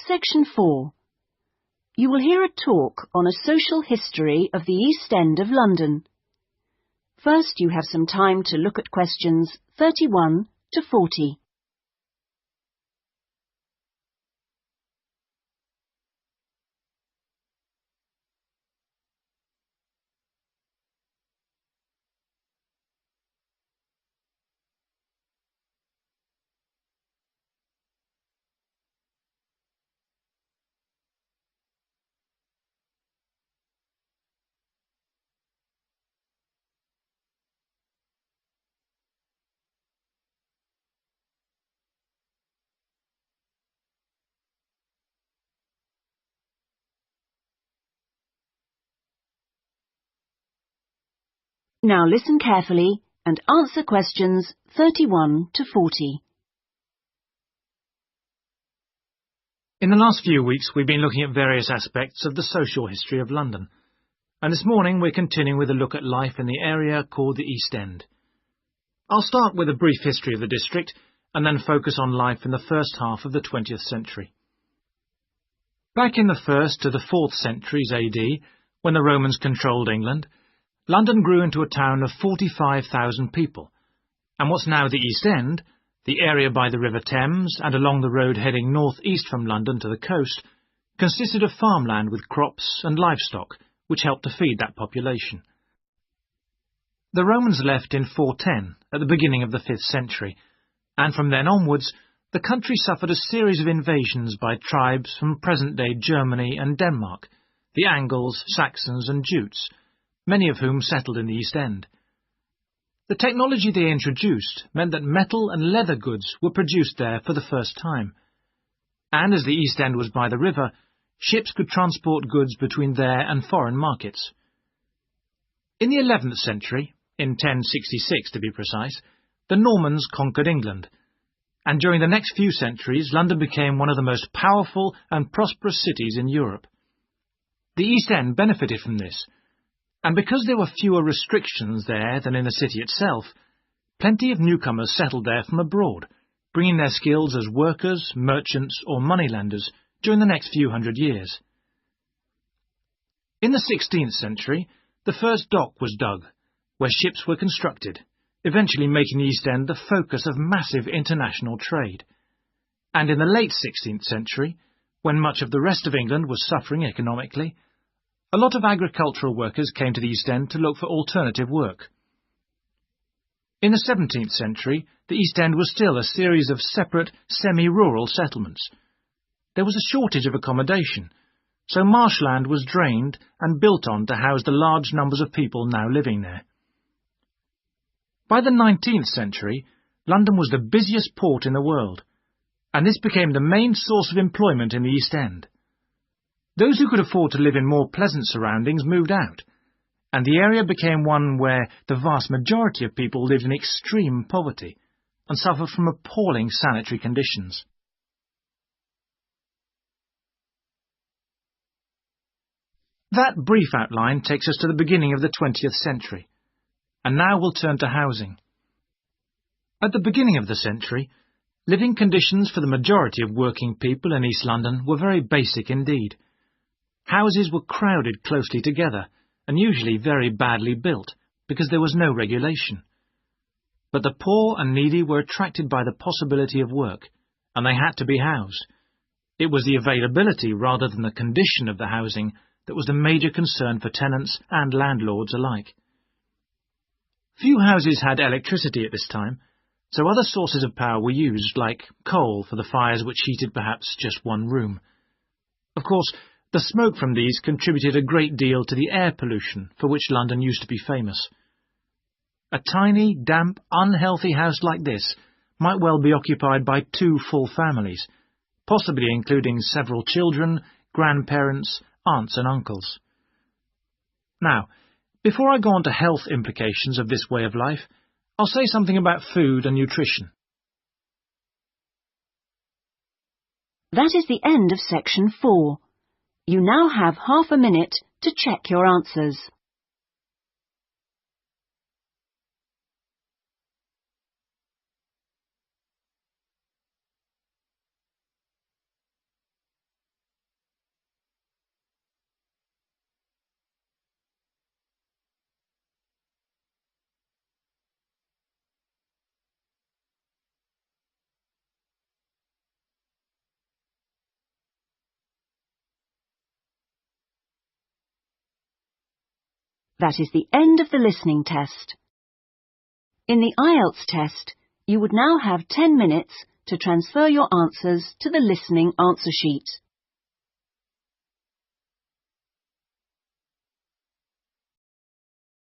Section 4. You will hear a talk on a social history of the East End of London. First, you have some time to look at questions 31 to 40. Now listen carefully and answer questions 31 to 40. In the last few weeks, we've been looking at various aspects of the social history of London, and this morning we're continuing with a look at life in the area called the East End. I'll start with a brief history of the district and then focus on life in the first half of the 20th century. Back in the 1st to the 4th centuries AD, when the Romans controlled England, London grew into a town of 45,000 people, and what's now the East End, the area by the River Thames and along the road heading north-east from London to the coast, consisted of farmland with crops and livestock, which helped to feed that population. The Romans left in 410, at the beginning of the 5th century, and from then onwards, the country suffered a series of invasions by tribes from present-day Germany and Denmark, the Angles, Saxons and Jutes, many of whom settled in the East End. The technology they introduced meant that metal and leather goods were produced there for the first time, and as the East End was by the river, ships could transport goods between there and foreign markets. In the 11th century, in 1066 to be precise, the Normans conquered England, and during the next few centuries London became one of the most powerful and prosperous cities in Europe. The East End benefited from this, and because there were fewer restrictions there than in the city itself, plenty of newcomers settled there from abroad, bringing their skills as workers, merchants or moneylenders during the next few hundred years. In the 16th century, the first dock was dug, where ships were constructed, eventually making the East End the focus of massive international trade. And in the late 16th century, when much of the rest of England was suffering economically, a lot of agricultural workers came to the East End to look for alternative work. In the 17th century, the East End was still a series of separate, semi-rural settlements. There was a shortage of accommodation, so marshland was drained and built on to house the large numbers of people now living there. By the 19th century, London was the busiest port in the world, and this became the main source of employment in the East End. Those who could afford to live in more pleasant surroundings moved out, and the area became one where the vast majority of people lived in extreme poverty and suffered from appalling sanitary conditions. That brief outline takes us to the beginning of the 20th century, and now we'll turn to housing. At the beginning of the century, living conditions for the majority of working people in East London were very basic indeed. Houses were crowded closely together, and usually very badly built, because there was no regulation. But the poor and needy were attracted by the possibility of work, and they had to be housed. It was the availability rather than the condition of the housing that was the major concern for tenants and landlords alike. Few houses had electricity at this time, so other sources of power were used, like coal for the fires which heated perhaps just one room. Of course, the smoke from these contributed a great deal to the air pollution for which London used to be famous. A tiny, damp, unhealthy house like this might well be occupied by 2 full families, possibly including several children, grandparents, aunts and uncles. Now, before I go on to health implications of this way of life, I'll say something about food and nutrition. That is the end of section 4. You now have half a minute to check your answers. That is the end of the listening test. In the IELTS test, you would now have 10 minutes to transfer your answers to the listening answer sheet.